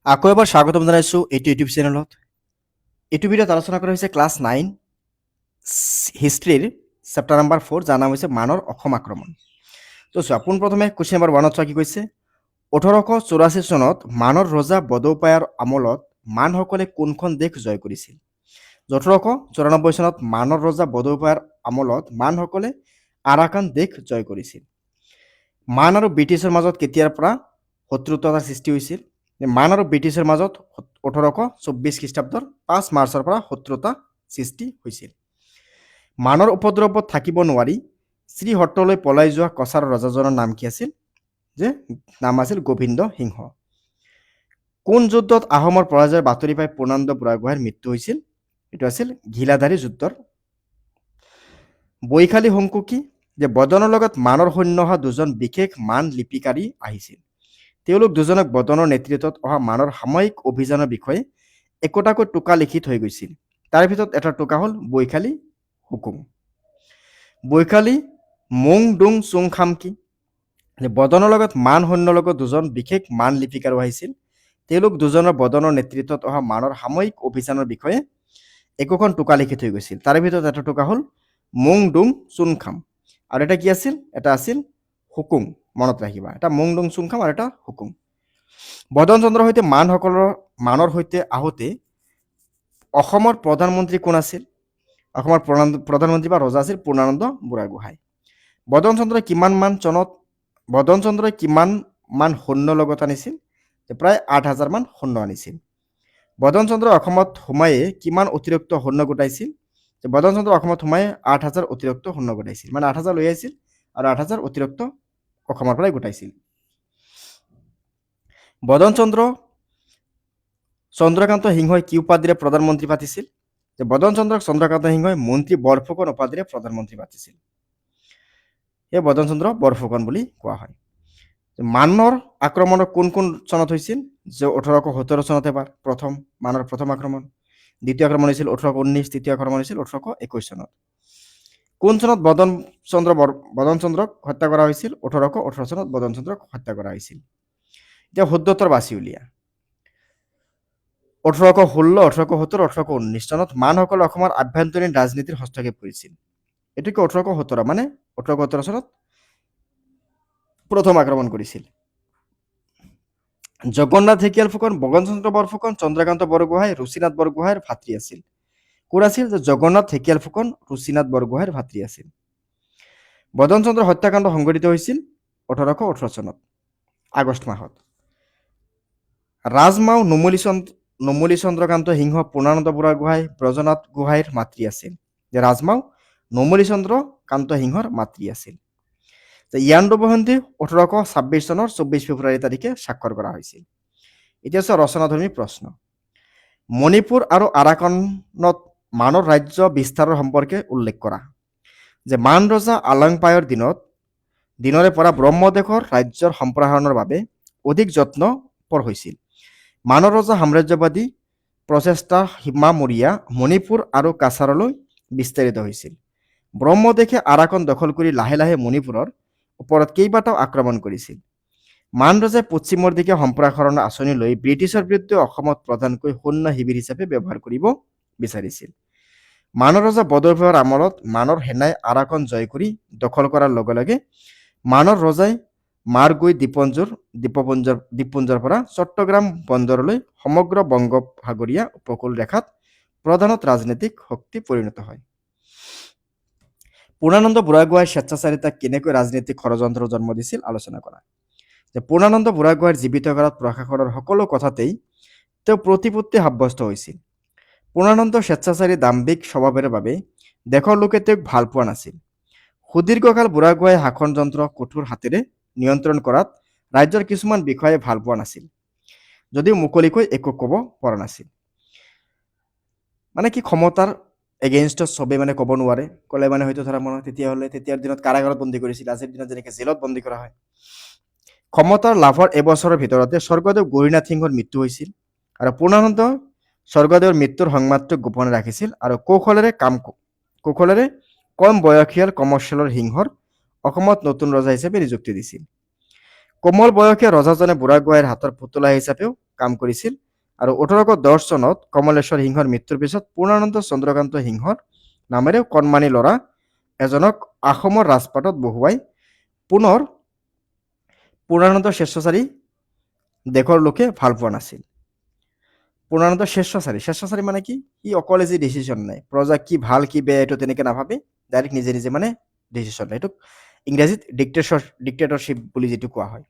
আকৌ এবাৰ স্বাগতম জনাইছোঁ এইটো ইউটিউব চেনেলত। এইটো ভিডিঅ'ত আলোচনা কৰা হৈছে ক্লাছ 9 হিষ্ট্ৰীৰ চেপ্টাৰ নম্বৰ 4, যাৰ নাম হৈছে মানৰ অসম আক্ৰমণ। তো চোৱা, পোনপ্ৰথমে কুৱেশ্যন নম্বৰ 1ত চোৱা কি কৈছে। 1884 চনত মানৰ ৰজা বডৌপায়াৰ আমলত মানসকলে কোনখন দেশ জয় কৰিছিল? 1894 চনত মানৰ ৰজা বডৌপায়াৰ আমলত মানসকলে আৰাকান দেশ জয় কৰিছিল। মান আৰু ব্ৰিটিছৰ মাজত কেতিয়াৰ পৰা শত্ৰুতাৰ সৃষ্টি হৈছিল? মান আৰু ব্ৰিটিছৰ মাজত 1824 খ্ৰীষ্টাব্দৰ 5 মাৰ্চৰ পৰা শত্ৰুতা সৃষ্টি হৈছিল। মানৰ উপদ্ৰৱত থাকিব নোৱাৰি শ্ৰীহট্টলৈ পলাই যোৱা কছাৰ ৰজাজনৰ নাম কি আছিল? নাম আছিল গোবিন্দ সিংহ। কোন যুদ্ধত আহোমৰ পৰাজয়ৰ বাতৰি পাই পূৰ্ণানন্দ বুঢ়াগোহাঁইৰ মৃত্যু হৈছিল? এইটো আছিল ঘিলাধাৰী যুদ্ধৰ। বৈশালী শংকু কি? বদনৰ লগত মানৰ সৈন্য অহা দুজন বিশেষ মান লিপিকাৰী আহিছিল। তেওঁলোক দুজনক বদনৰ নেতৃত্বত অহা মানৰ সাময়িক অভিযানৰ বিষয়ে একোটাকৈ টোকা লিখি থৈ গৈছিল। তাৰ ভিতৰত এটা টোকা হ'ল বৈশালী হুকুম। বৈশালী মুং ডুং চুং খাম কি? বদনৰ লগত মান সৈন্যৰ লগত দুজন বিশেষ মান লিপিকাৰী আহিছিল। তেওঁলোক দুজনৰ বদনৰ নেতৃত্বত অহা মানৰ সাময়িক অভিযানৰ বিষয়ে একোখন টোকা লিখি থৈ গৈছিল। তাৰে ভিতৰত এটা টোকা হ'ল মুং ডুং চুন খাম, আৰু এটা কি আছিল? এটা আছিল হুকুম। মনত ৰাখিবা, এটা মুং ডুং চুং খাম আৰু এটা হুকুম। বদন চন্দ্ৰৰ সৈতে মানৰ সৈতে আহোঁতে অসমৰ প্ৰধানমন্ত্ৰী কোন আছিল? অসমৰ প্ৰধানমন্ত্ৰী বা ৰজা আছিল পূৰ্ণানন্দ বুঢ়াগোহাঁই। বদন চন্দ্ৰই কিমান মান সৈন্য লগত আনিছিল? প্ৰায় 8,000 মান সৈন্য আনিছিল। বদন চন্দ্ৰই অসমত সোমায়ে কিমান অতিৰিক্ত সৈন্য গোটাইছিল? বদন চন্দ্ৰ অসমত সোমাই 8,000 অতিৰিক্ত সৈন্য গোটাইছিল। মানে 8,000 লৈ আহিছিল আৰু 8,000 অতিৰিক্ত অসমৰ পৰাই গোটাইছিল। বদন চন্দ্ৰকান্ত সিংহই কি উপাধিৰে প্ৰধানমন্ত্ৰী পাতিছিল? বদন চন্দ্ৰকান্ত সিংহই মন্ত্ৰী বৰফুকন উপাধিৰে প্ৰধানমন্ত্ৰী পাতিছিল। এই বদন চন্দ্ৰ বৰফুকন বুলি কোৱা হয়। মানৰ আক্ৰমণ কোন কোন চনত হৈছিল? 1817 চনত এবাৰ মানৰ প্ৰথম আক্ৰমণ। দ্বিতীয় আক্ৰমণ হৈছিল 1819, তৃতীয় আক্ৰমণ হৈছিল 1821 চনত। কোন চনত বদন চন্দ্ৰক হত্যা কৰা হৈছিল? 1818 চনত বদন চন্দ্ৰক হত্যা কৰা হৈছিল। এতিয়া শুদ্ধোত্তৰ বাছি উলিয়া। 1816, 1870, 1819 চনত মানসকলে অসমৰ আভ্যন্তৰীণ ৰাজনীতিৰ হস্তক্ষেপ কৰিছিল। এইটো কি 1817, মানে 1817 চনত প্ৰথম আক্ৰমণ কৰিছিল। জগন্নাথ ঢেকিয়াল ফুকন, বগনচন্দ্ৰ বৰফুকন, চন্দ্ৰকান্ত বৰগোহাঁই, ৰুচিনাথ বৰগোহাঁইৰ ভাতৃ আছিল। কোন আছিল? জগন্নাথ ঢেকিয়াল ফুকন ৰুচিনাথ বৰগোহাঁইৰ ভাতৃ আছিল। বদন চন্দ্ৰ হত্যাকাণ্ড সংঘটিত হৈছিল 1818 চনত আগষ্ট মাহত। ৰাজমাও নুমলী চন্দ্ৰকান্ত সিংহ পূৰ্ণানন্দ বুঢ়াগোহাঁই ব্ৰজনাথ গোহাঁইৰ মাতৃ আছিল। ৰাজমাও নুমলী চন্দ্ৰকান্ত সিংহৰ মাতৃ আছিল। ইয়াণ্ডাবু সন্ধি 1826 চনৰ 24 ফেব্ৰুৱাৰী তাৰিখে স্বাক্ষৰ কৰা হৈছিল। এতিয়া চোৱা ৰচনাধৰ্মী প্ৰশ্ন। মণিপুৰ আৰু আৰাকানত মানৰ ৰাজ্য বিস্তাৰৰ সম্পৰ্কে উল্লেখ কৰা। মান ৰজা আলংপায়ৰ দিনৰে পৰা ব্ৰহ্মদেশৰ ৰাজ্যৰ সম্প্ৰসাৰণৰ বাবে অধিক যত্নপৰ হৈছিল। মানৰ ৰজা সাম্ৰাজ্যবাদী প্ৰচেষ্টা সীমামূৰীয়া মণিপুৰ আৰু কাছাৰলৈ বিস্তাৰিত হৈছিল। ব্ৰহ্মদেশে আৰাকান দখল কৰি লাহে লাহে মণিপুৰৰ ওপৰত কেইবাটাও আক্ৰমণ কৰিছিল। মান ৰজাই পশ্চিমৰ দিশে সম্প্ৰসাৰণৰ আঁচনি লৈ ব্ৰিটিছৰ বিৰুদ্ধে অসমত প্ৰধানকৈ সৈন্য শিবিৰ হিচাপে ব্যৱহাৰ কৰিব বিচাৰিছিল। মানৰ ৰজা বডৌপায়াৰ আমলত মানৰ সেনাই আৰাকান জয় কৰি দখল কৰাৰ লগে লগে মানৰ ৰজাই মাৰগুই দ্বীপপুঞ্জৰ পৰা চট্টগ্ৰাম বন্দৰলৈ সমগ্ৰ বংগোপসাগৰীয় উপকূল ৰেখাত প্ৰধানত ৰাজনৈতিক শক্তি পৰিণত হয়। পূৰ্ণানন্দ বুঢ়াগোহাঁইৰ স্বেচ্ছাচাৰিতাক কেনেকৈ ৰাজনৈতিক ষড়যন্ত্ৰৰ জন্ম দিছিল আলোচনা কৰা। পূৰ্ণানন্দ বুঢ়াগোহাঁইৰ জীৱিত কালত প্ৰশাসনৰ সকলো কথাতেই তেওঁ প্ৰতিপত্তি সাব্যস্ত হৈছিল। পূৰ্ণানন্দৰ স্বেচ্ছাচাৰী দাম্ভিক স্বভাৱৰ বাবে দেশৰ লোকে তেওঁক ভাল পোৱা নাছিল। সুদীৰ্ঘকাল বুঢ়াগোহাঁই শাসন যন্ত্ৰ কঠোৰ হাতেৰে নিয়ন্ত্ৰণ কৰাত ৰাজ্যৰ কিছুমান বিষয়াই ভাল পোৱা নাছিল, যদিও মুকলিকৈ একো ক'ব পৰা নাছিল। মানে কি ক্ষমতাৰ এগেইনষ্টত চবেই মানে ক'ব নোৱাৰে, ক'লে মানে হয়তো ধৰা তেতিয়াৰ দিনত কাৰাগাৰত বন্দী কৰিছিল, আজিৰ দিনত যেনেকৈ জেলত বন্দী কৰা হয়। ক্ষমতাৰ লাভৰ এবছৰৰ ভিতৰতে স্বৰ্গদেউ গৌৰীনাথ সিংহৰ মৃত্যু হৈছিল, আৰু পূৰ্ণানন্দ স্বৰ্গদেউৰ মৃত্যুৰ সংবাদটো গোপনে ৰাখিছিল আৰু কৌশলেৰে কম বয়সীয়াল কমৰ্চিয়েলৰ সিংহৰ অসমত নতুন ৰজা হিচাপে নিযুক্তি দিছিল। কোমল বয়সীয়া ৰজাজনে বুঢ়াগোহাঁইৰ হাতৰ পুতলা হিচাপেও কাম কৰিছিল আৰু 1810 চনত কমলেশ্বৰ সিংহৰ মৃত্যুৰ পিছত পূৰ্ণানন্দ চন্দ্ৰকান্ত সিংহৰ নামেৰে কণমানি ল'ৰা এজনক অসমৰ ৰাজপাটত বহুৱাই পুনৰ পূৰ্ণানন্দ স্বেচ্ছাচাৰী দেশৰ লোকে ভাল পোৱা নাছিল। পূৰ্ণানন্দ স্বেচ্ছাচাৰী মানে কি, সি অকলে যি ডিচিশ্যন নাই, প্ৰজা কি ভাল কি বেয়া এইটো তেনেকে নাভাবে, ডাইৰেক্ট নিজে নিজে মানে ডিচিশ্যন লয়। এইটোক ইংৰাজীত ডিক্টেটৰশ্বিপ বুলি যিটো কোৱা হয়।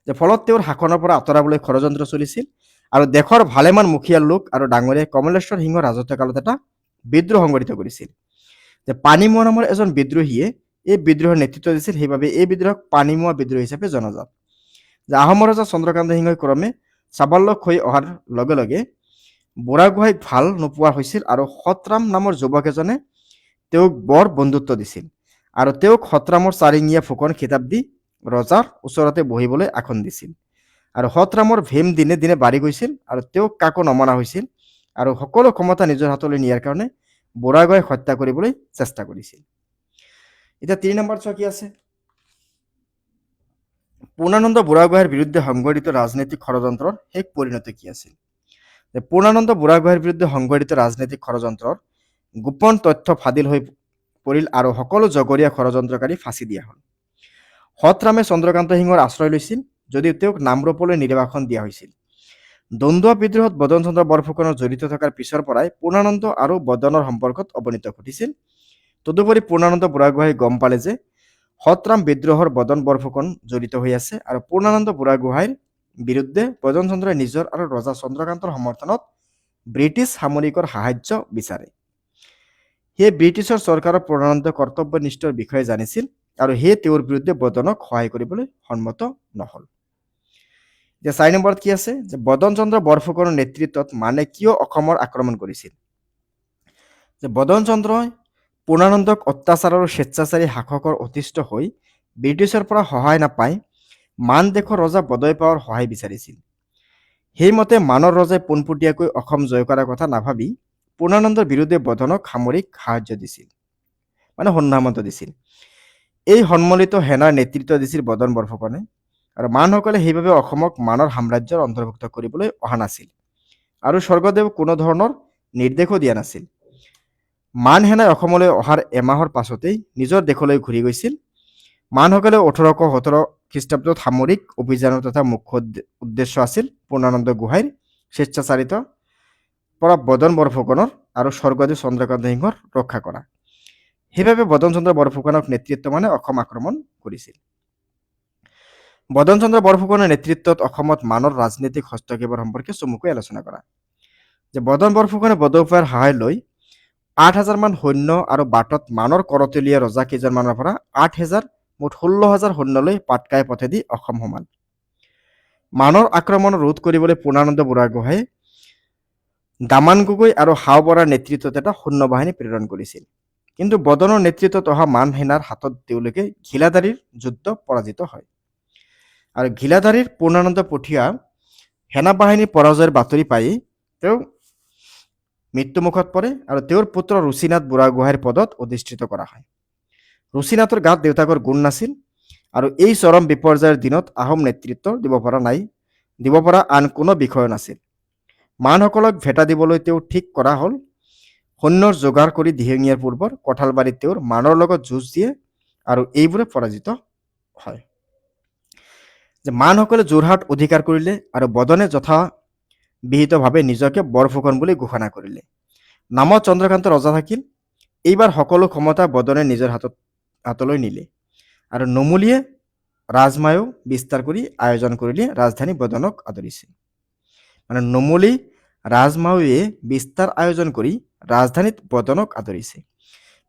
যে ফলত তেওঁৰ শাসনৰ পৰা আঁতৰাবলৈ ষড়যন্ত্ৰ চলিছিল আৰু দেশৰ ভালেমান মুখীয়া লোক আৰু ডাঙৰীয়াই কমলেশ্বৰ সিংহৰ ৰাজত্ব কালত এটা বিদ্ৰোহ সংগঠিত কৰিছিল। যে পানীমোৱা নামৰ এজন বিদ্ৰোহীয়ে এই বিদ্ৰোহৰ নেতৃত্ব দিছিল, সেইবাবে এই বিদ্ৰোহক পানীমোৱা বিদ্ৰোহ হিচাপে জনাজাত। যে আহোমৰ ৰজা চন্দ্ৰকান্ত সিংহই ক্ৰমে চাবাল্যক হৈ অহাৰ লগে লগে বুঢ়াগোহাঁইক ভাল নোপোৱা হৈছিল আৰু সতৰাম নামৰ যুৱক এজনে তেওঁক বৰ বন্ধুত্ব দিছিল আৰু তেওঁক সতৰামৰ চাৰিঙীয়া ফুকন খিতাপ দি ৰজাৰ ওচৰতে বহিবলৈ আসন দিছিল। আৰু সতৰামৰ ভীম দিনে দিনে বাঢ়ি গৈছিল আৰু তেওঁক কাকো নমনা হৈছিল আৰু সকলো ক্ষমতা নিজৰ হাতলৈ নিয়াৰ কাৰণে বুঢ়াগোহাঁইক হত্যা কৰিবলৈ চেষ্টা কৰিছিল। এতিয়া 3 নম্বৰ কি আছে, পূৰ্ণানন্দ বুঢ়াগোহাঁইৰ বিৰুদ্ধে সংঘটিত ৰাজনৈতিক ষড়যন্ত্ৰৰ শেষ পৰিণতি কি আছিল? পূৰ্ণানন্দ বুঢ়াগোহাঁইৰ বিৰুদ্ধে সংঘটিত ৰাজনৈতিক ষড়যন্ত্ৰৰ গোপন তথ্য ফাদিল হৈ পৰিল আৰু সকলো জগৰীয়া ষড়যন্ত্ৰকাৰী ফাঁচি দিয়া হ'ল। সতৰামে চন্দ্ৰকান্ত সিংহৰ আশ্ৰয় লৈছিল যদিও তেওঁক নামৰূপলৈ নিৰ্বাসন দিয়া হৈছিল। দন্দুৱা বিদ্ৰোহত বদন চন্দ্ৰ বৰফুকনৰ জড়িত থকাৰ পিছৰ পৰাই পূৰ্ণানন্দ আৰু বদনৰ সম্পৰ্কত অৱনতি ঘটিছিল। তদুপৰি পূৰ্ণানন্দ বুঢ়াগোহাঁই গম পালে যে সতৰাম বিদ্ৰোহৰ বদন বৰফুকন জড়িত হৈ আছে আৰু পূৰ্ণানন্দ বুঢ়াগোহাঁইৰ বিৰুদ্ধে বদন চন্দ্ৰই নিজৰ আৰু ৰজা চন্দ্ৰকান্তৰ সমৰ্থনত ব্ৰিটিছ সামৰিকৰ সাহায্য বিচাৰে। সেয়ে ব্ৰিটিছৰ চৰকাৰৰ পূৰ্ণানন্দ কৰ্তব্যনিষ্ঠৰ বিষয়ে জানিছিল আৰু সেয়ে তেওঁৰ বিৰুদ্ধে বদনক সহায় কৰিবলৈ সন্মত নহল। এতিয়া 4 নম্বৰত কি আছে, যে বদন চন্দ্ৰ বৰফুকনৰ নেতৃত্বত মানে কিয় অসমৰ আক্ৰমণ কৰিছিল? যে বদন চন্দ্ৰই পূৰ্ণানন্দক অত্যাচাৰ আৰু স্বেচ্ছাচাৰী শাসকৰ অতিষ্ঠ হৈ ব্ৰিটিছৰ পৰা সহায় নাপাই মান দেশৰ ৰজা বদৈপাৱৰ সহায় বিচাৰিছিল। সেইমতে মানৰ ৰজাই পোনপটীয়াকৈ অসম জয় কৰাৰ কথা নাভাবি পূৰ্ণানন্দৰ বিৰুদ্ধে বদনক সামৰিক সাহায্য দিছিল, মানে সন্ধামন্ত দিছিল। এই সন্মিলিত সেনাৰ নেতৃত্ব দিছিল বদন বৰফুকনে আৰু মানসকলে সেইবাবে অসমক মানৰ সাম্ৰাজ্যৰ অন্তৰ্ভুক্ত কৰিবলৈ অহা নাছিল আৰু স্বৰ্গদেৱ কোনো ধৰণৰ নিৰ্দেশো দিয়া নাছিল। মান সেনাই অসমলৈ অহাৰ এমাহৰ পাছতেই নিজৰ দেশলৈ ঘূৰি গৈছিল। মানসকলে 1817 খ্ৰীষ্টাব্দত সামৰিক অভিযানৰ তথা মুখ্য উদ্দেশ্য আছিল পূৰ্ণানন্দ গোহাঁইৰ স্বেচ্ছাচাৰিত পৰা বদন বৰফুকনৰ আৰু স্বৰ্গদেৱ চন্দ্ৰকান্ত সিংহৰ ৰক্ষা কৰা। সেইবাবে বদন চন্দ্ৰ বৰফুকনক নেতৃত্ব মানে অসম আক্ৰমণ কৰিছিল। বদন চন্দ্ৰ বৰফুকনৰ নেতৃত্বত অসমত মানৰ ৰাজনৈতিক হস্তক্ষেপৰ সম্পৰ্কে চমুকৈ আলোচনা কৰা। যে বদন বৰফুকনে বৰদৈপাৰ সহায় লৈ 8,000 মান সৈন্য আৰু বাটত মানৰ কৰতলীয়া ৰজা কেইজনমানৰ পৰা 8,000 মুঠ 16,000 সৈন্যলৈ পাটকাই পথেদি অসম সোমাল। মানৰ আক্ৰমণ ৰোধ কৰিবলৈ পূৰ্ণানন্দ বুঢ়াগোহাঁয়ে দামান গগৈ আৰু হাও বৰাৰ নেতৃত্বত এটা সৈন্য বাহিনী প্ৰেৰণ কৰিছিল। কিন্তু বদনৰ নেতৃত্বত অহা মান সেনাৰ হাতত তেওঁলোকে ঘিলাদাৰীৰ যুদ্ধ পৰাজিত হয় আৰু ঘিলাদাৰীৰ পূৰ্ণানন্দ পঠিয়া সেনাবাহিনীৰ পৰাজয়ৰ বাতৰি পাই তেওঁ মৃত্যুমুখত পৰে আৰু তেওঁৰ পুত্ৰ ৰুচিনাথ বুঢ়াগোহাঁইৰ পদত অধিষ্ঠিত কৰা হয়। ৰুচিনাথৰ গাত দেউতাকৰ গুণ নাছিল আৰু এই চৰম বিপৰ্যয়ৰ দিনত আহোম নেতৃত্ব দিব পৰা আন কোনো বিষয় নাছিল। মানসকলক ভেটা দিবলৈ তেওঁ ঠিক কৰা হ'ল সৈন্যৰ যোগাৰ কৰি দিহিঙীয়াৰ পূৰ্বৰ কঁঠালবাৰীত তেওঁৰ মানৰ লগত যুঁজ দিয়ে আৰু এইবোৰে পৰাজিত হয়। যে মানসকলে যোৰহাট অধিকাৰ কৰিলে আৰু বদনে যথাবিহিতভাৱে নিজকে বৰফুকন বুলি ঘোষণা কৰিলে। নামত চন্দ্ৰকান্ত ৰজা থাকিল। এইবাৰ সকলো ক্ষমতা বদনে নিজৰ হাতলৈ নিলে আৰু নমলীয়ে ৰাজমায়ো বিস্তাৰ কৰি আয়োজন কৰিলে ৰাজধানী বদনক আদৰিছে। মানে নমলী ৰাজমাৱে বিস্তাৰ আয়োজন কৰি ৰাজধানীত বদনক আদৰিছে।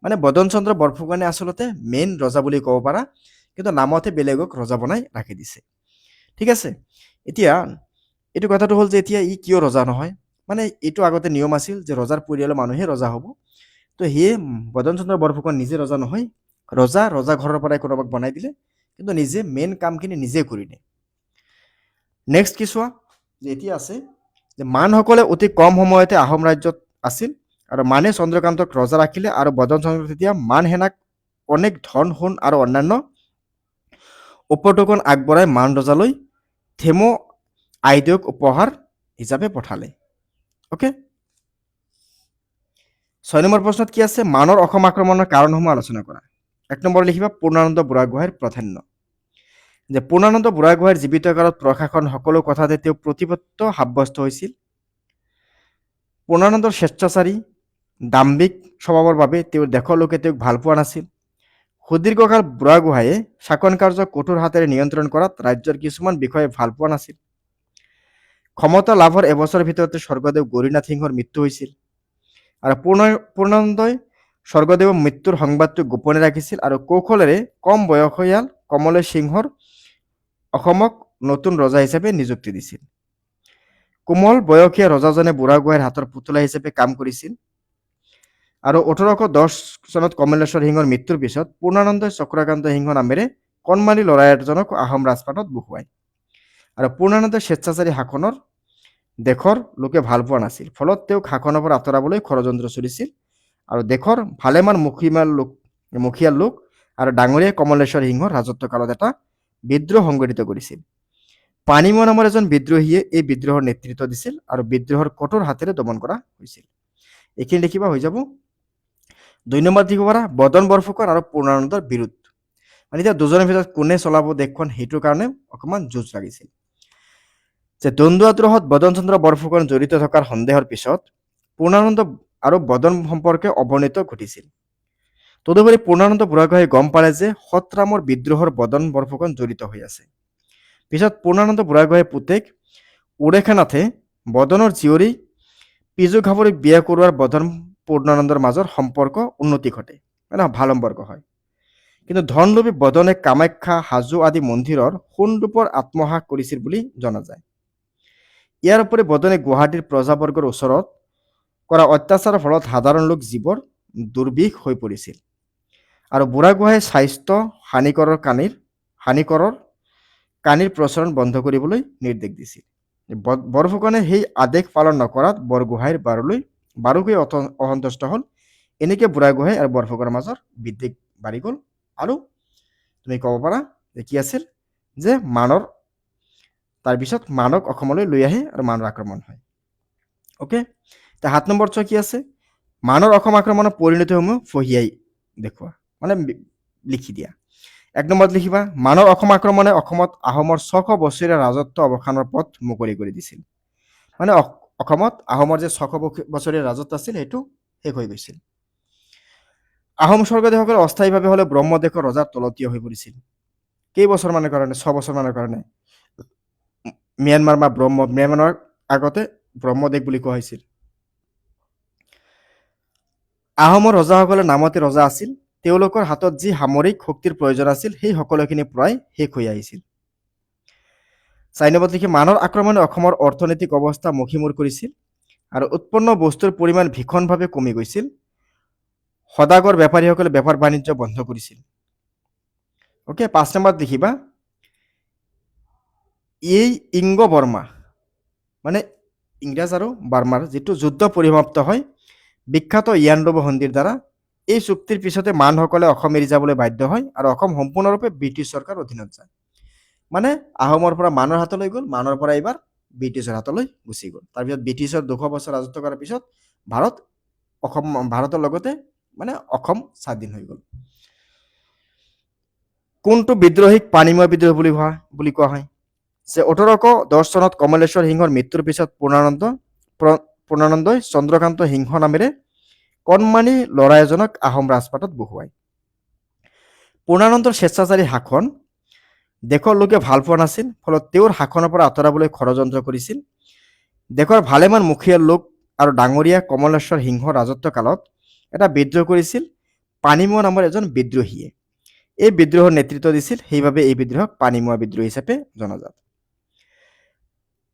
মানে বদন চন্দ্ৰ বৰফুকনে আচলতে মেইন ৰজা বুলি ক'ব পাৰা, কিন্তু নামতে বেলেগক ৰজা বনাই ৰাখি দিছে। ঠিক আছে, এতিয়া এইটো কথাটো হ'ল যে এতিয়া ই কিয় ৰজা নহয়, মানে এইটো আগতে নিয়ম আছিল যে ৰজাৰ পৰিয়ালৰ মানুহে ৰজা হ'ব। তো সেয়ে বদন চন্দ্ৰ বৰফুকন নিজে ৰজা নহয়, ৰজা ঘৰৰ পৰাই কোনোবাক বনাই দিলে, কিন্তু নিজে মেইন কামখিনি নিজে কৰিলে। নেক্সট কি চোৱা, যে এতিয়া আছে যে মানসকলে অতি কম সময়তে আহোম ৰাজ্যত আছিল আৰু মানে চন্দ্ৰকান্তক ৰজা ৰাখিলে আৰু বদন চন্দ্ৰ তেতিয়া মান সেনাক অনেক ধন সোণ আৰু অন্যান্য উপটোকন আগবঢ়াই মান ৰজালৈ থেমো আইদেউক উপহাৰ হিচাপে পঠালে। অ'কে, 6 নম্বৰ প্ৰশ্নত কি আছে? মানৰ অসম আক্ৰমণৰ কাৰণসমূহ আলোচনা কৰা। 1 নম্বৰ লিখিবা পূৰ্ণানন্দ বুঢ়াগোহাঁইৰ প্ৰাধান্য। যে পূৰ্ণানন্দ বুঢ়াগোহাঁইৰ জীৱিত কালত প্ৰশাসন সকলো কথাতে তেওঁ প্ৰতিপত্ত সাব্যস্ত হৈছিল। পূৰ্ণানন্দৰ স্বেচ্ছাচাৰী দাম্ভিক স্বভাৱৰ বাবে তেওঁৰ দেশৰ লোকে তেওঁক ভাল পোৱা নাছিল। সুদীৰ্ঘকাল বুঢ়াগোহাঁইয়ে শাসন কাৰ্য কঠোৰ হাতেৰে নিয়ন্ত্ৰণ কৰাত ৰাজ্যৰ কিছুমান বিষয়ে ভাল পোৱা নাছিল। ক্ষমতা লাভৰ এবছৰৰ ভিতৰতে স্বৰ্গদেউ গৌৰীনাথ সিংহৰ মৃত্যু হৈছিল আৰু পূৰ্ণানন্দই স্বৰ্গদেৱৰ মৃত্যুৰ সংবাদটো গোপনে ৰাখিছিল আৰু কৌশলেৰে কম বয়সীয়াল কমলেশ সিংহৰ অসমক নতুন ৰজা হিচাপে নিযুক্তি দিছিল। কোমল বয়সীয়া ৰজাজনে বুঢ়াগোহাঁইৰ হাতৰ পুতলা হিচাপে কাম কৰিছিল আৰু 1810 চনত কমলেশ্বৰ সিংহৰ মৃত্যুৰ পিছত পূৰ্ণানন্দই চক্ৰকান্ত সিংহ নামেৰে কণমানি ল'ৰা এজনক আহোম ৰাজপাটত বহুৱায় আৰু পূৰ্ণানন্দৰ স্বেচ্ছাচাৰী শাসনৰ দেশৰ লোকে ভাল পোৱা নাছিল। ফলত তেওঁক শাসনৰ পৰা আঁতৰাবলৈ ষড়যন্ত্ৰ চলিছিল আৰু দেশৰ ভালেমান মুখীয়াল লোক আৰু ডাঙৰীয়া কমলেশ্বৰ সিংহৰ ৰাজত্ব কালত এটা বিদ্ৰোহ সংগঠিত কৰিছিল। পানীমোৱা নামৰ এজন বিদ্ৰোহীয়ে এই বিদ্ৰোহৰ নেতৃত্ব দিছিল আৰু বিদ্ৰোহৰ কঠোৰ হাতেৰে দমন কৰা হৈছিল। এইখিনি দেখিবা হৈ যাব। 2 নম্বৰ দিব পাৰা বদন বৰফুকন আৰু পূৰ্ণানন্দৰ বিৰোধ। মানে এতিয়া দুজনৰ ভিতৰত কোনে চলাব দেশখন সেইটোৰ কাৰণে অকণমান যুঁজ লাগিছিল। যে দ্বন্দ্বদ্ৰোহত বদন চন্দ্ৰ বৰফুকন জড়িত থকাৰ সন্দেহৰ পিছত পূৰ্ণানন্দ আৰু বদন সম্পৰ্কে অৱনতি ঘটিছিল। তদুপৰি পূৰ্ণানন্দ বুঢ়াগোহাঁয়ে গম পালে যে সৎৰামৰ বিদ্ৰোহৰ বদন বৰফুকন জড়িত হৈ আছে। পিছত পূৰ্ণানন্দ বুঢ়াগোহাঁইৰ পুতেক উৰেখানাথে বদনৰ জীয়ৰী পিজু ঘাবৰীক বিয়া কৰোৱাৰ বদন পূৰ্ণানন্দৰ মাজৰ সম্পৰ্ক উন্নতি ঘটে, মানে ভাল সম্পৰ্ক হয়। কিন্তু ধনলোভী বদনে কামাখ্যা হাজো আদি মন্দিৰৰ সোণৰূপৰ আত্মসাৎ কৰিছিল বুলি জনা যায়। ইয়াৰ উপৰি বদনে গুৱাহাটীৰ প্ৰজাবৰ্গৰ ওচৰত কৰা অত্যাচাৰৰ ফলত সাধাৰণ লোক জীৱৰ দুৰ্বিষ হৈ পৰিছিল আৰু বুঢ়াগোহাঁইয়ে স্বাস্থ্য হানিকৰৰ কানিৰ প্ৰচলন বন্ধ কৰিবলৈ নিৰ্দেশ দিছিল। বৰফুকনে সেই আদেশ পালন নকৰাত বৰগোহাঁইৰ বাৰুকৈ অসন্তুষ্ট হ'ল। এনেকৈ বুঢ়াগোহাঁই আৰু বৰফুকনৰ মাজৰ বিদ্বেষ বাঢ়ি গ'ল আৰু তুমি ক'ব পাৰা যে কি আছিল যে তাৰপিছত মানক অসমলৈ লৈ আহে আৰু মানৰ আক্ৰমণ হয়। অ'কে, 7 নম্বৰ কি আছে? মানৰ অসম আক্ৰমণৰ পৰিণতিসমূহ ফহিয়াই দেখুওৱা, মানে লিখি দিয়া। 1 নম্বৰত লিখিবা মানৰ অসম আক্ৰমণে অসমত আহোমৰ 600 বছৰীয়া ৰাজত্ব অৱসানৰ পথ মুকলি কৰি দিছিল। মানে অসমত আহোমৰ যে 600 বছৰীয়া ৰাজত্ব আছিল সেইটো শেষ হৈ গৈছিল। আহোম স্বৰ্গদেউসকল অস্থায়ীভাৱে হ'লে ব্ৰহ্মদেশৰ ৰজাৰ তলতীয়া হৈ পৰিছিল। কেইবছৰ মানৰ কাৰণে? 6 বছৰ মানৰ কাৰণে। ম্যানমাৰৰ আগতে ব্ৰহ্মদেশ বুলি কোৱা হৈছিল। আহোমৰ ৰজাসকলে নামতে ৰজা আছিল। তেওঁলোকৰ হাতত যি সামৰিক শক্তিৰ প্ৰয়োজন আছিল সেই সকলোখিনি প্ৰায় শেষ হৈ আহিছিল। 4 নম্বৰত লিখি মানৰ আক্ৰমণে অসমৰ অৰ্থনৈতিক অৱস্থা মষিমূৰ কৰিছিল আৰু উৎপন্ন বস্তুৰ পৰিমাণ ভীষণভাৱে কমি গৈছিল। সদাগৰ বেপাৰীসকলে বেপাৰ বাণিজ্য বন্ধ কৰিছিল। অ'কে, 5 নম্বৰত লিখিবা এই ইংগ বৰ্মা, মানে ইংৰাজ আৰু বাৰ্মাৰ যিটো যুদ্ধ পৰিসমাপ্ত হয় বিখ্যাত ইয়াণ্ডাবু সন্ধিৰ দ্বাৰা। এই চুক্তিৰ পিছতে মানসকলে অসম এৰি যাবলৈ বাধ্য হয় আৰু অসম সম্পূৰ্ণৰূপে ব্ৰিটিছ চৰকাৰৰ অধীনত যায়। মানে আহোমৰ পৰা মানৰ হাতলৈ গ'ল, মানৰ পৰা এইবাৰ ব্ৰিটিছৰ হাতলৈ গুচি গ'ল। তাৰপিছত ব্ৰিটিছৰ 200 বছৰ ৰাজত্ব কৰাৰ পিছত ভাৰতৰ লগতে মানে অসম স্বাধীন হৈ গ'ল। কোনটো বিদ্ৰোহীক পানীমোৱা বিদ্ৰোহ বুলি কোৱা হয়? যে 1810 চনত কমলেশ্বৰ সিংহৰ মৃত্যুৰ পিছত পূৰ্ণানন্দই চন্দ্ৰকান্ত সিংহ নামেৰে কণমানি ল'ৰা এজনক আহোম ৰাজপাটত বহুৱায়। পূৰ্ণানন্দৰ স্বেচ্ছাচাৰী শাসন দেশৰ লোকে ভাল পোৱা নাছিল। ফলত তেওঁৰ শাসনৰ পৰা আঁতৰাবলৈ ষড়যন্ত্ৰ কৰিছিল। দেশৰ ভালেমান মুখীয়া লোক আৰু ডাঙৰীয়া কমলেশ্বৰ সিংহৰ ৰাজত্ব কালত এটা বিদ্ৰোহ কৰিছিল পানীমোৱা নামৰ এজন বিদ্ৰোহীয়ে। এই বিদ্ৰোহৰ নেতৃত্ব দিছিল, সেইবাবে এই বিদ্ৰোহক পানীমোৱা বিদ্ৰোহ হিচাপে জনাজাত।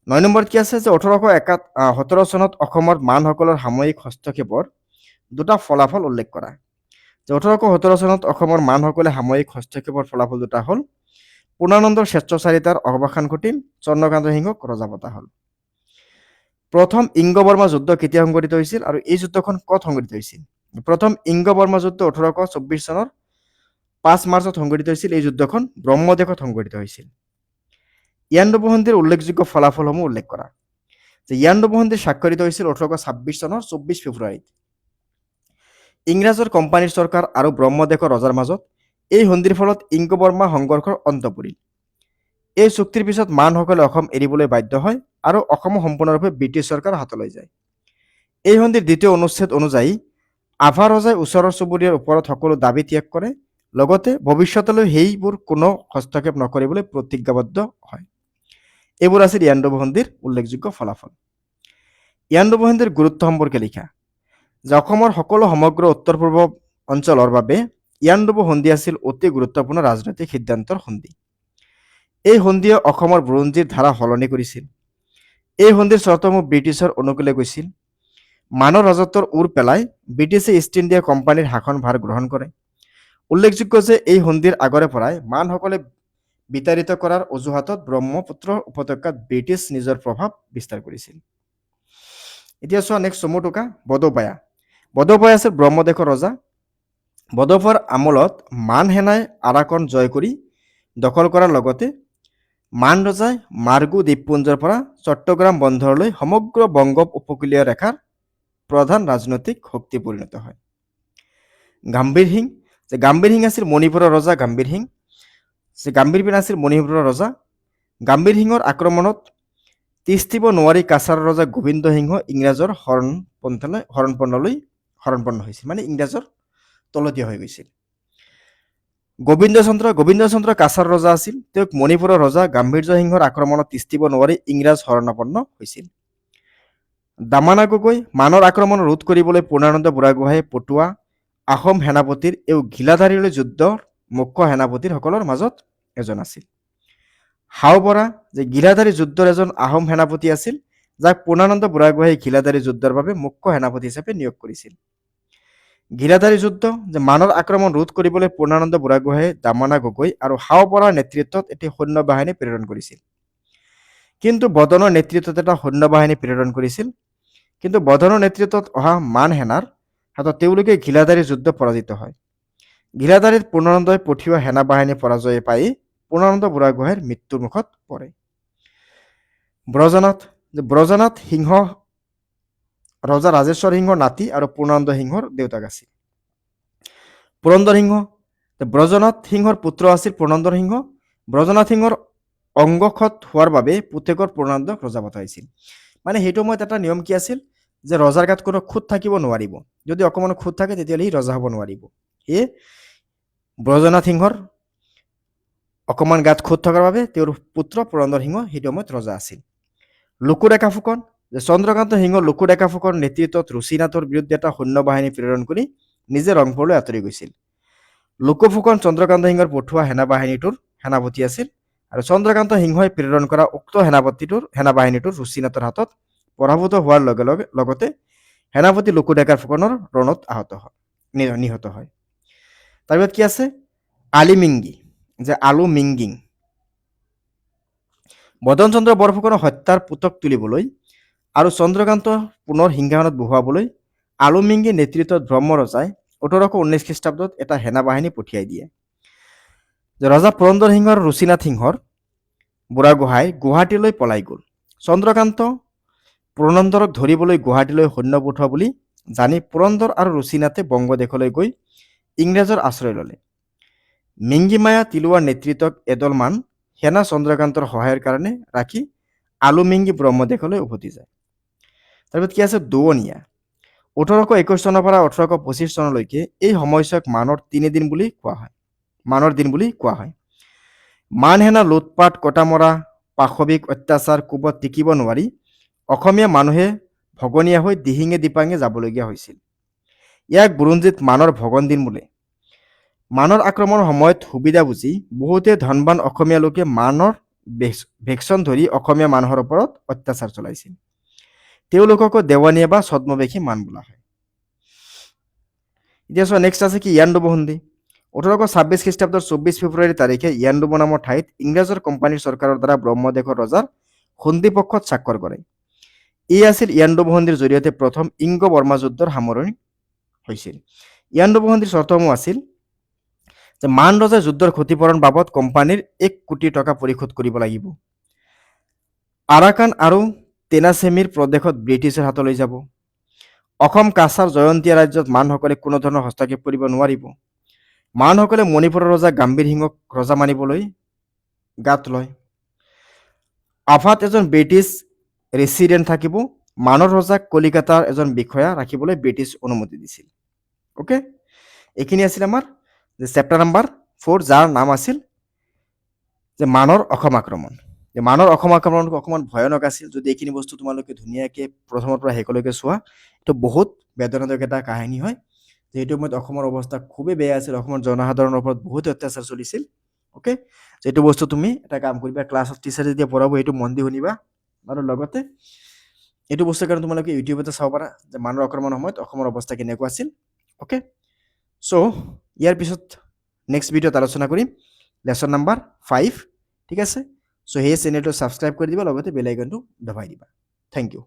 9 নম্বৰত কি আছে? যে 1817 চনত অসমত মানসকলৰ সাময়িক হস্তক্ষেপৰ দুটা ফলাফল উল্লেখ কৰা। যে 1817 চনত অসমৰ মানসকলে সাময়িক হস্তক্ষেপৰ ফলাফল দুটা হ'ল পূৰ্ণানন্দৰ স্বেচ্ছাচাৰিতাৰ অৱসান ঘটিল, চন্দ্ৰকান্ত সিংহক ৰজা পতা হ'ল। প্ৰথম ইংগ বৰ্মা যুদ্ধ কেতিয়া সংঘটিত হৈছিল আৰু এই যুদ্ধখন ক'ত সংঘটিত হৈছিল? প্ৰথম ইংগ বৰ্মা যুদ্ধ 1824 চনৰ 5 মাৰ্চত সংঘটিত হৈছিল। এই যুদ্ধখন ব্ৰহ্মদেশত সংঘটিত হৈছিল। ইয়াণ্ডাবু সন্ধিৰ উল্লেখযোগ্য ফলাফলসমূহ উল্লেখ কৰা। যে ইয়াণ্ডাবু সন্ধি স্বাক্ষৰিত হৈছিল 1826 চনৰ 24 ফেব্ৰুৱাৰীত। ইংৰাজৰ কোম্পানীৰ চৰকাৰ আৰু ব্ৰহ্মদেশৰ ৰজাৰ মাজত এই সন্ধিৰ ফলত ইংগ বৰ্মা সংঘৰ্ষৰ অন্ত পৰিল। এই চুক্তিৰ পিছত মানসকলে অসম এৰিবলৈ বাধ্য হয় আৰু অসম সম্পূৰ্ণৰূপে ব্ৰিটিছ চৰকাৰৰ হাতলৈ যায়। এই সন্ধিৰ দ্বিতীয় অনুচ্ছেদ অনুযায়ী আভা ৰজাই ওচৰৰ চুবুৰীয়াৰ ওপৰত সকলো দাবী ত্যাগ কৰে, লগতে ভৱিষ্যতলৈ সেইবোৰ কোনো হস্তক্ষেপ নকৰিবলৈ প্ৰতিজ্ঞাবদ্ধ হয়। এইবোৰ আছিল ইয়াণ্ডাবু সন্ধিৰ উল্লেখযোগ্য ফলাফল। ইয়াণ্ডাবু সন্ধিৰ গুৰুত্ব সম্পৰ্কে লিখা যে অসমৰ সকলো সমগ্ৰ উত্তৰ পূৰ্ব অঞ্চলৰ বাবে ইয়াণ্ডাবু সন্ধি আছিল অতি গুৰুত্বপূৰ্ণ ৰাজনৈতিক সিদ্ধান্তৰ সন্ধি। এই সন্ধিয়ে অসমৰ বুৰঞ্জীৰ ধাৰা সলনি কৰিছিল। এই সন্ধিৰ চৰ্তসমূহ ব্ৰিটিছৰ অনুকূলে গৈছিল। মানৰ ৰাজত্বৰ ওৰ পেলাই ব্ৰিটিছে ইষ্ট ইণ্ডিয়া কোম্পানীৰ শাসনভাৰ গ্ৰহণ কৰে। উল্লেখযোগ্য যে এই সন্ধিৰ আগৰে পৰাই মানসকলে বিতাড়িত কৰাৰ অজুহাতত ব্ৰহ্মপুত্ৰ উপত্যকাত ব্ৰিটিছ নিজৰ প্ৰভাৱ বিস্তাৰ কৰিছিল। এতিয়া চোৱা নেক্সট চমু টোকা বডৌপায়া। বডৌপায়া আছিল ব্ৰহ্মদেশৰ ৰজা। বডৌপায়াৰ আমলত মান সেনাই আৰাকন জয় কৰি দখল কৰাৰ লগতে মান ৰজাই মাৰ্গু দ্বীপপুঞ্জৰ পৰা চট্টগ্ৰাম বন্দৰলৈ সমগ্ৰ বংগোপ উপকূলীয় ৰেখাৰ প্ৰধান ৰাজনৈতিক শক্তি পৰিণত হয়। গাম্ভীৰ সিং যে গাম্ভীৰ সিং আছিল মণিপুৰৰ ৰজা। গাম্ভীৰ সিং যে গাম্ভীৰ বিন আছিল মণিপুৰৰ ৰজা। গাম্ভীৰ সিঙৰ আক্ৰমণত তিষ্ঠিব নোৱাৰি কাছাৰৰ ৰজা গোবিন্দ সিংহ ইংৰাজৰ শৰণপন্ন হৈছিল, মানে ইংৰাজৰ তলতীয়া হৈ গৈছিল। গোবিন্দ চন্দ্ৰ কাছাৰ ৰজা আছিল। তেওঁক মণিপুৰৰ ৰজা গাম্ভীৰ্য সিংহৰ আক্ৰমণত তিষ্ঠিব নোৱাৰি ইংৰাজ শৰণাপন্ন হৈছিল। দামানা গগৈ মানৰ আক্ৰমণ ৰোধ কৰিবলৈ পূৰ্ণানন্দ বুঢ়াগোহাঁয়ে পঠোৱা আহোম সেনাপতিৰ এই ঘিলাধাৰীলৈ যুদ্ধৰ মুখ্য সেনাপতিসকলৰ মাজত এজন আছিল। হাও বৰা যে ঘিলাধাৰী যুদ্ধৰ এজন আহোম সেনাপতি আছিল, যাক পূৰ্ণানন্দ বুঢ়াগোহাঁয়ে ঘিলাধাৰী যুদ্ধৰ বাবে মুখ্য সেনাপতি হিচাপে নিয়োগ কৰিছিল। ঘিলাধাৰী যুদ্ধ যে মানৰ আক্ৰমণ ৰোধ কৰিবলৈ পূৰ্ণানন্দ বুঢ়াগোহাঁয়ে দামনা গগৈ আৰু হাও বৰাৰ নেতৃত্বত এটি সৈন্য বাহিনী প্ৰেৰণ কৰিছিল। কিন্তু বদনৰ নেতৃত্বত এটা সৈন্য বাহিনী প্ৰেৰণ কৰিছিল। কিন্তু বদনৰ নেতৃত্বত অহা মান সেনাৰ হাতত তেওঁলোকে ঘিলাধাৰী যুদ্ধ পৰাজিত হয়। ঘিলাধাৰীত পূৰ্ণানন্দই পঠিওৱা সেনা বাহিনী পৰাজয় পাই পূৰ্ণানন্দ বুঢ়াগোহাঁইৰ মৃত্যুৰ মুখত পৰে। ব্ৰজনাথ সিংহ ৰজা ৰাজেশ্বৰ সিংহৰ নাতি আৰু পূৰ্ণানন্দ সিংহৰ দেউতাক আছিল। পুৰন্দৰ সিংহ ব্ৰজনাথ সিংহৰ পুত্ৰ আছিল পূৰ্ণানন্দ সিংহ। ব্ৰজনাথ সিংহৰ অংগক্ষত হোৱাৰ বাবে পুতেকৰ পূৰ্ণানন্দক ৰজা পঠাইছিল। মানে সেইটো সময়ত এটা নিয়ম কি আছিল যে ৰজাৰ গাত কোনো খুঁত থাকিব নোৱাৰিব। যদি অকণমান খুঁত থাকে তেতিয়াহ'লে সি ৰজা হ'ব নোৱাৰিব। সেয়ে ব্ৰজনাথ সিংহৰ অকণমান গাত খুঁত থকাৰ বাবে তেওঁৰ পুত্ৰ পূৰন্দৰ সিংহ সেইটো সময়ত ৰজা আছিল। লুকুডেকা ফুকন যে চন্দ্ৰকান্ত সিংহ লুকুডেকা ফুকনৰ নেতৃত্বত ৰুচিনাথৰ বিৰুদ্ধে এটা সৈন্য বাহিনী প্ৰেৰণ কৰি নিজে ৰংপুৰলৈ আঁতৰি গৈছিল। লুকু ফুকন চন্দ্ৰকান্ত সিংহৰ পঠোৱা সেনাবাহিনীটোৰ সেনাপতি আছিল আৰু চন্দ্ৰকান্ত সিংহই প্ৰেৰণ কৰা উক্ত সেনাবাহিনীটোৰ ৰুচিনাথৰ হাতত পৰাভূত হোৱাৰ লগতে সেনাপতি লুকুডেকা ফুকনৰ ৰণত নিহত হয়। তাৰপিছত কি আছে আলিমিংগি যে আলু মিংগিং। বদন চন্দ্ৰ বৰফুকনৰ হত্যাৰ পুতক তুলিবলৈ আৰু চন্দ্ৰকান্ত পুনৰ সিংহাসনত বহুৱাবলৈ আলুমিংগি নেতৃত্বত ব্ৰহ্ম ৰজাই 1819 খ্ৰীষ্টাব্দত এটা সেনাবাহিনী পঠিয়াই দিয়ে। ৰজা পুৰন্দৰ সিংহ আৰু ৰুচিনাথ সিংহৰ বুঢ়াগোহাঁই গুৱাহাটীলৈ পলাই গ'ল। চন্দ্ৰকান্ত পূৰ্ণানন্দক ধৰিবলৈ গুৱাহাটীলৈ সৈন্য পঠোৱা বুলি জানি পুৰন্দৰ আৰু ৰুচিনাথে বংগদেশলৈ গৈ ইংৰাজৰ আশ্ৰয় ল'লে। মিংগিমায়া তিলুৱাৰ নেতৃত্বত এদলমান সেনা চন্দ্ৰকান্তৰ সহায়ৰ কাৰণে ৰাখি আলুমিংগি ব্ৰহ্মদেশলৈ উভতি যায়। তাৰপিছত কি আছে দোৱনীয়া। 1821 চনৰ পৰা 1825 চনলৈকে এই সময়ছোৱাক মানৰ দিন বুলি কোৱা হয়। মান সেনা লুটপাট কটামৰা পাশবিক অত্যাচাৰ কোবত টিকিব নোৱাৰি অসমীয়া মানুহে ভগনীয়া হৈ দিহিঙে দিপাঙে যাবলগীয়া হৈছিল। ইয়াক বুৰঞ্জীত মানৰ ভগন দিন বোলে। মানৰ আক্ৰমণৰ সময়ত সুবিধা বুজি বহুতে ধনবান অসমীয়া লোকে মানৰ ভেকচন ধৰি অসমীয়া মানুহৰ ওপৰত অত্যাচাৰ চলাইছিল। তেওঁলোককো দেৱানীয়া বা ছদ্মবেশী মান বোলা হয়। এতিয়া চোৱা নেক্সট আছে কি ইয়াণ্ডাবু সন্ধি। 1826 খ্ৰীষ্টাব্দৰ 24 ফেব্ৰুৱাৰী তাৰিখে ইয়াণ্ডাবু নামৰ ঠাইত ইংৰাজৰ কোম্পানীৰ চৰকাৰৰ দ্বাৰা ব্ৰহ্মদেশৰ ৰজাৰ সন্ধি পক্ষত স্বাক্ষৰ কৰে। ই আছিল ইয়াণ্ডাবু সন্ধিৰ জৰিয়তে প্ৰথম ইংগ বৰ্মা যুদ্ধৰ সামৰণি হৈছিল। ইয়াণ্ডাবু সন্ধিৰ চৰ্তসমূহ আছিল যে মান ৰজাই যুদ্ধৰ ক্ষতিপূৰণ বাবদ কোম্পানীৰ 1 কোটি টকা পৰিশোধ কৰিব লাগিব। আৰাকান আৰু তেনাচেমীৰ প্ৰদেশত ব্ৰিটিছৰ হাতলৈ যাব। অসম কাছাৰ জয়ন্তীয়া ৰাজ্যত মানসকলে কোনো ধৰণৰ হস্তক্ষেপ কৰিব নোৱাৰিব। মানসকলে মণিপুৰৰ ৰজা গাম্ভীৰ সিংহক ৰজা মানিবলৈ গাত লয়। আফাত এজন ব্ৰিটিছ ৰেচিডেণ্ট থাকিব। মানৰ ৰজাক কলিকাতাৰ এজন বিষয়া ৰাখিবলৈ ব্ৰিটিছ অনুমতি দিছিল। অ'কে, এইখিনি আছিল আমাৰ যে চেপ্টাৰ নাম্বাৰ 4, যাৰ নাম আছিল যে মানৰ অসম আক্ৰমণ। যে মানৰ অসম আক্ৰমণটো অকণমান ভয়ানক আছিল। যদি এইখিনি বস্তু তোমালোকে ধুনীয়াকৈ প্ৰথমৰ পৰা শেষলৈকে চোৱা, এইটো বহুত বেদনাদায়ক এটা কাহিনী হয়। যিহেতু সময়ত অসমৰ অৱস্থা খুবেই বেয়া আছিল, অসমৰ জনসাধাৰণৰ ওপৰত বহুত অত্যাচাৰ চলিছিল। অ'কে, এইটো বস্তু তুমি এটা কাম কৰিবা, ক্লাছত টিচাৰে যেতিয়া পঢ়াব এইটো মন দি শুনিবা, আৰু লগতে এইটো বস্তুৰ কাৰণে তোমালোকে ইউটিউবতে চাব পাৰা যে মানৰ আক্ৰমণৰ সময়ত অসমৰ অৱস্থা কেনেকুৱা আছিল। অ'কে, চ' ইয়াৰ পিছত নেক্সট ভিডিঅ'ত আলোচনা কৰিম লেচন নাম্বাৰ 5, ঠিক আছে। চ' সেই চেনেলটো ছাবস্ক্ৰাইব কৰি দিবা, লগতে বেল আইকনটো দবাই দিবা। Thank U.